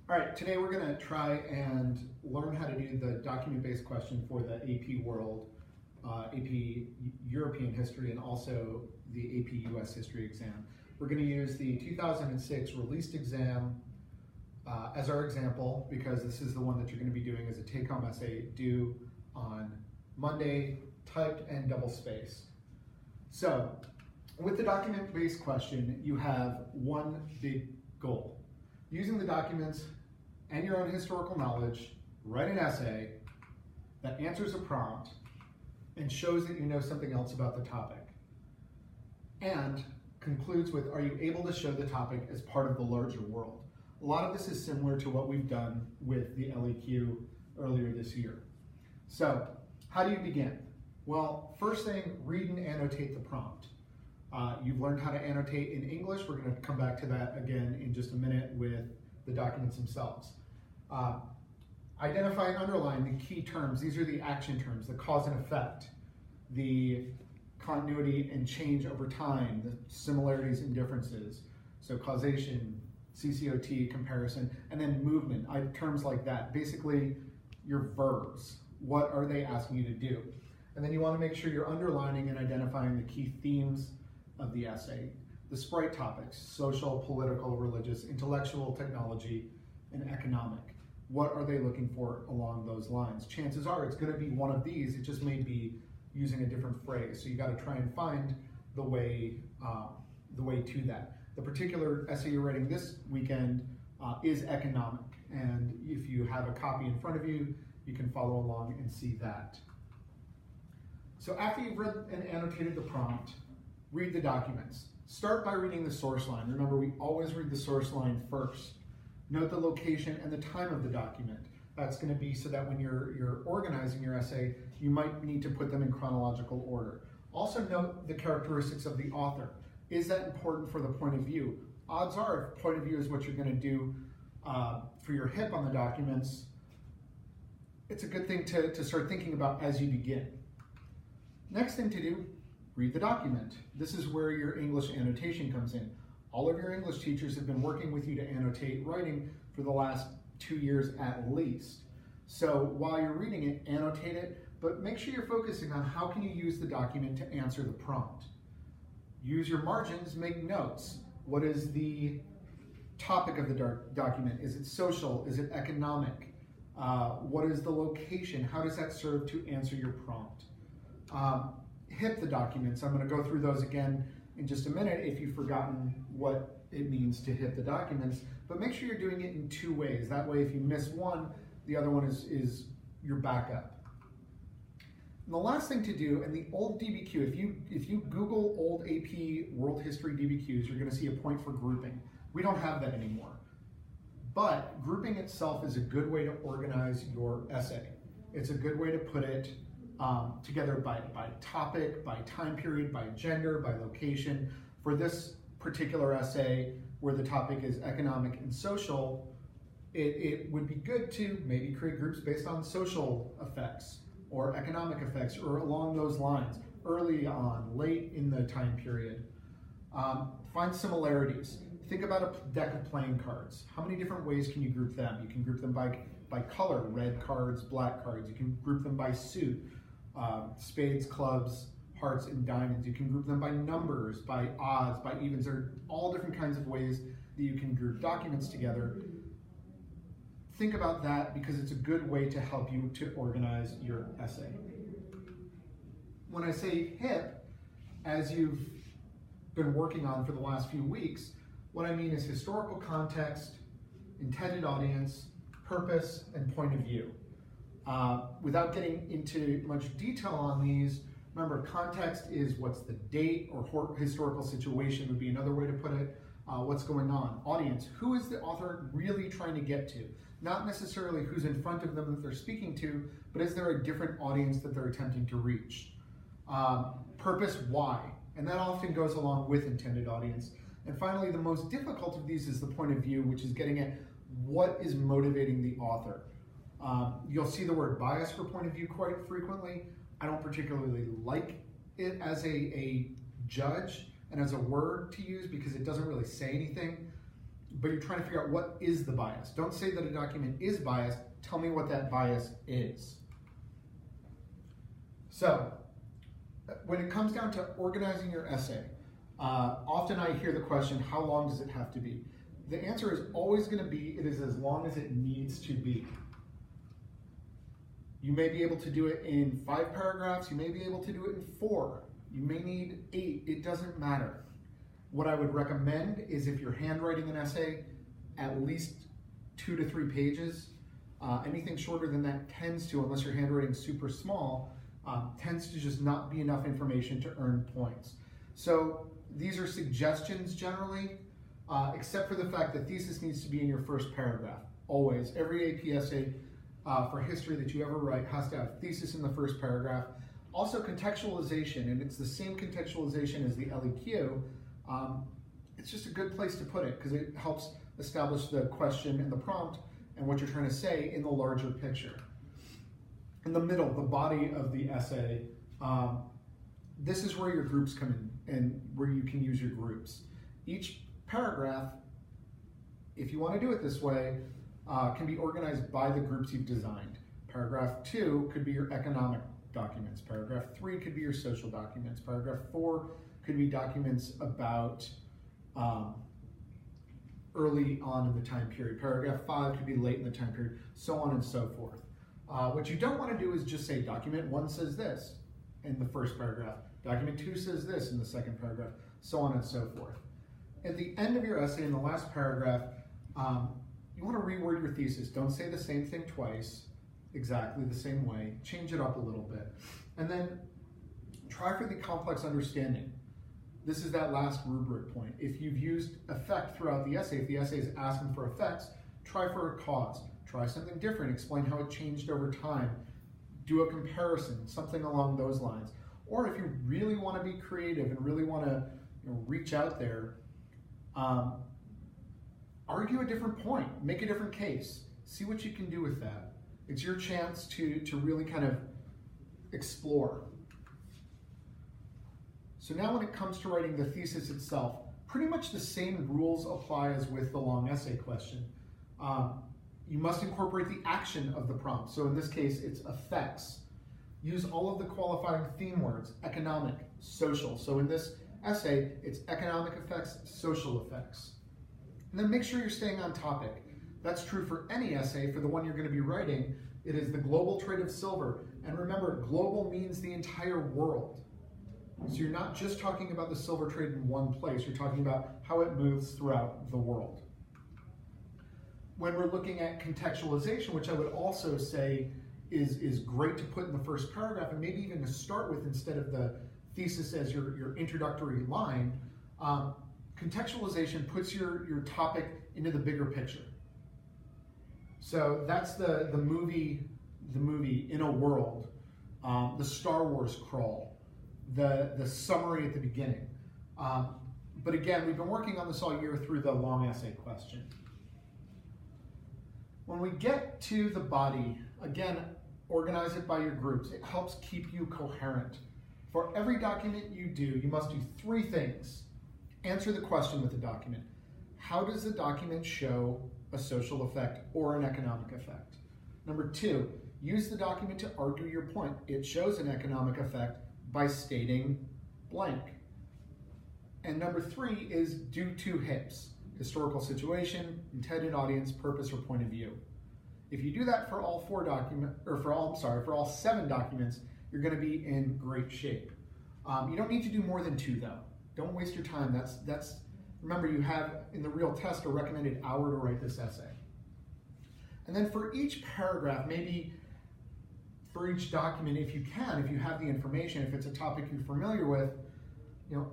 All right, today we're going to try and learn how to do the document-based question for the AP World, AP European History, and also the AP US History exam. We're going to use the 2006 released exam as our example because this is the one that you're going to be doing as a take-home essay due on Monday, typed and double-spaced. So, with the document-based question, you have one big goal. Using the documents and your own historical knowledge, write an essay that answers a prompt and shows that you know something else about the topic. And concludes with, are you able to show the topic as part of the larger world? A lot of this is similar to what we've done with the LEQ earlier this year. So, how do you begin? Well, first thing, read and annotate the prompt. You've learned how to annotate in English. We're going to come back to that again in just a minute with the documents themselves. Identify and underline the key terms. These are the action terms, the cause and effect, the continuity and change over time, the similarities and differences. So causation, CCOT, comparison, and then movement, terms like that. Basically, your verbs. What are they asking you to do? And then you want to make sure you're underlining and identifying the key themes of the essay. The Sprite topics: social, political, religious, intellectual, technology, and economic. What are they looking for along those lines? Chances are it's going to be one of these. It just may be using a different phrase. So you got to try and find the way to that. The particular essay you're writing this weekend is economic. And if you have a copy in front of you, you can follow along and see that. So after you've read and annotated the prompt, read the documents. Start by reading the source line. Remember, we always read the source line first. Note the location and the time of the document. That's going to be so that when you're organizing your essay, you might need to put them in chronological order. Also note the characteristics of the author. Is that important for the point of view? Odds are, if point of view is what you're going to do for your HIP on the documents, it's a good thing to start thinking about as you begin. Next thing to do, read the document. This is where your English annotation comes in. All of your English teachers have been working with you to annotate writing for the last 2 years at least. So while you're reading it, annotate it, but make sure you're focusing on how can you use the document to answer the prompt. Use your margins, make notes. What is the topic of the document? Is it social? Is it economic? What is the location? How does that serve to answer your prompt? HIP the documents. I'm going to go through those again in just a minute if you've forgotten what it means to HIP the documents, but make sure you're doing it in 2 ways. That way if you miss one, the other one is your backup. And the last thing to do, in the old DBQ, if you Google old AP World History DBQs, you're going to see a point for grouping. We don't have that anymore. But grouping itself is a good way to organize your essay. It's a good way to put it together by topic, by time period, by gender, by location. For this particular essay, where the topic is economic and social, it would be good to maybe create groups based on social effects or economic effects or along those lines, early on, late in the time period. Find similarities. Think about a deck of playing cards. How many different ways can you group them? You can group them by color, red cards, black cards. You can group them by suit, spades, clubs, hearts, and diamonds. You can group them by numbers, by odds, by evens. There are all different kinds of ways that you can group documents together. Think about that because it's a good way to help you to organize your essay. When I say HIP, as you've been working on for the last few weeks, what I mean is historical context, intended audience, purpose, and point of view. Without getting into much detail on these, remember, context is what's the date or historical situation would be another way to put it. What's going on. Audience, who is the author really trying to get to? Not necessarily who's in front of them that they're speaking to, but is there a different audience that they're attempting to reach? Purpose, why? And that often goes along with intended audience. And finally, the most difficult of these is the point of view, which is getting at what is motivating the author. You'll see the word bias for point of view quite frequently. I don't particularly like it as a judge and as a word to use because it doesn't really say anything. but you're trying to figure out what is the bias. Don't say that a document is biased, tell me what that bias is. So, when it comes down to organizing your essay, often I hear the question, how long does it have to be? The answer is always going to be, it is as long as it needs to be. You may be able to do it in 5 paragraphs, you may be able to do it in 4, you may need 8, it doesn't matter. What I would recommend is if you're handwriting an essay, at least 2 to 3 pages. Anything shorter than that tends to, unless your handwriting is super small, tends to just not be enough information to earn points. So these are suggestions generally, except for the fact that thesis needs to be in your first paragraph. Always, every AP essay for history that you ever write has to have thesis in the first paragraph. Also contextualization, and it's the same contextualization as the LEQ. It's just a good place to put it because it helps establish the question and the prompt and what you're trying to say in the larger picture. In the middle, the body of the essay, this is where your groups come in and where you can use your groups. Each paragraph, if you want to do it this way, can be organized by the groups you've designed. Paragraph 2 could be your economic documents. Paragraph 3 could be your social documents. Paragraph 4 could be documents about early on in the time period. Paragraph 5 could be late in the time period, so on and so forth. What you don't want to do is just say document 1 says this in the first paragraph, document 2 says this in the second paragraph, so on and so forth. At the end of your essay, in the last paragraph, you want to reword your thesis. Don't say the same thing twice, exactly the same way. Change it up a little bit. And then try for the complex understanding. This is that last rubric point. If you've used effect throughout the essay, if the essay is asking for effects, try for a cause. Try something different. Explain how it changed over time. Do a comparison, something along those lines. Or if you really want to be creative and really want to reach out there, argue a different point, make a different case, see what you can do with that. It's your chance to really kind of explore. So now when it comes to writing the thesis itself, pretty much the same rules apply as with the long essay question. You must incorporate the action of the prompt. So in this case, it's effects. Use all of the qualifying theme words, economic, social. So in this essay, it's economic effects, social effects. And then make sure you're staying on topic. That's true for any essay. For the one you're going to be writing, it is the global trade of silver. And remember, global means the entire world. So you're not just talking about the silver trade in one place, you're talking about how it moves throughout the world. When we're looking at contextualization, which I would also say is great to put in the first paragraph and maybe even to start with instead of the thesis as your introductory line, contextualization puts your topic into the bigger picture. So that's the movie In a World, the Star Wars crawl, the summary at the beginning. But again, we've been working on this all year through the long essay question. When we get to the body, again, organize it by your groups. It helps keep you coherent. For every document you do, you must do 3 things. Answer the question with the document. How does the document show a social effect or an economic effect? Number 2, use the document to argue your point. It shows an economic effect by stating blank. And number 3 is do 2 HIPs. Historical situation, intended audience, purpose, or point of view. If you do that for all 4 documents, or for all 7 documents, you're going to be in great shape. You don't need to do more than 2 though. Don't waste your time. Remember, you have in the real test a recommended hour to write this essay. And then for each paragraph, maybe for each document, if you have the information, if it's a topic you're familiar with,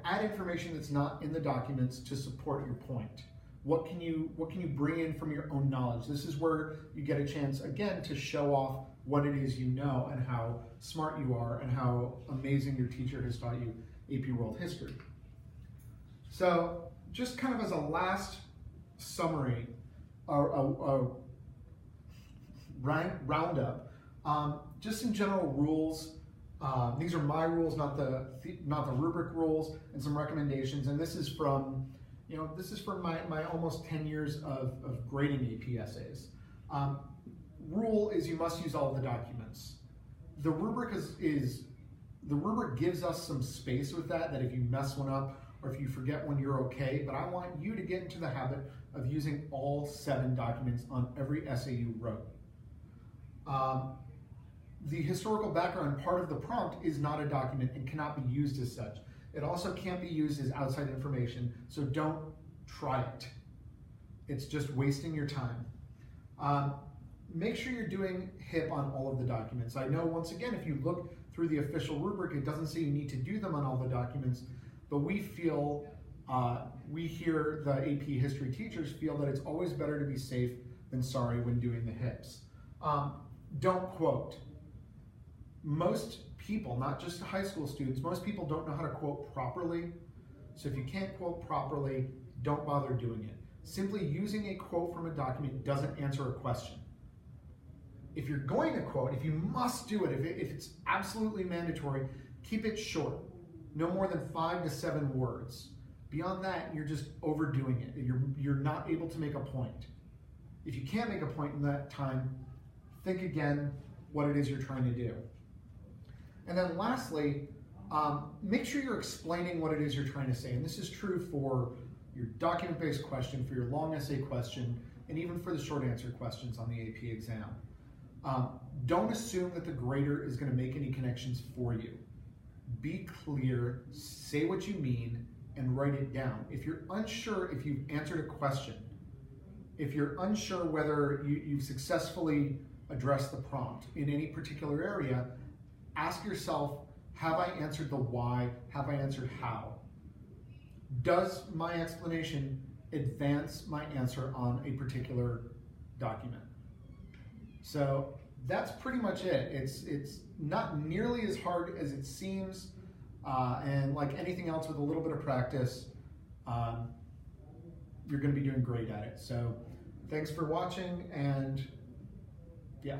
add information that's not in the documents to support your point. What can you bring in from your own knowledge? This is where you get a chance, again, to show off what it is you know and how smart you are and how amazing your teacher has taught you AP World History. So just kind of as a last summary, a roundup, just some general rules. These are my rules, not the rubric rules, and some recommendations. And this is from this is from my almost 10 years of grading AP essays. Rule is you must use all of the documents. The rubric the rubric gives us some space with that if you mess one up or if you forget one, you're okay, but I want you to get into the habit of using all 7 documents on every essay you wrote. The historical background part of the prompt is not a document and cannot be used as such. It also can't be used as outside information, so don't try it. It's just wasting your time. Make sure you're doing HIP on all of the documents. I know, once again, if you look through the official rubric, it doesn't say you need to do them on all the documents, but we feel, we here, the AP history teachers, feel that it's always better to be safe than sorry when doing the HIPs. Don't quote. Most people, not just high school students, most people don't know how to quote properly. So if you can't quote properly, don't bother doing it. Simply using a quote from a document doesn't answer a question. If you're going to quote, if you must do it, if it's absolutely mandatory, keep it short. No more than 5 to 7 words. Beyond that, you're just overdoing it. You're not able to make a point. If you can't make a point in that time, think again what it is you're trying to do. And then lastly, make sure you're explaining what it is you're trying to say. And this is true for your document-based question, for your long essay question, and even for the short answer questions on the AP exam. Don't assume that the grader is going to make any connections for you. Be clear, say what you mean, and write it down. If you're unsure if you've answered a question, if you're unsure whether you've successfully addressed the prompt in any particular area, ask yourself, have I answered the why? Have I answered how? Does my explanation advance my answer on a particular document? So that's pretty much it. It's not nearly as hard as it seems, and like anything else, with a little bit of practice, you're going to be doing great at it. So thanks for watching, and yeah.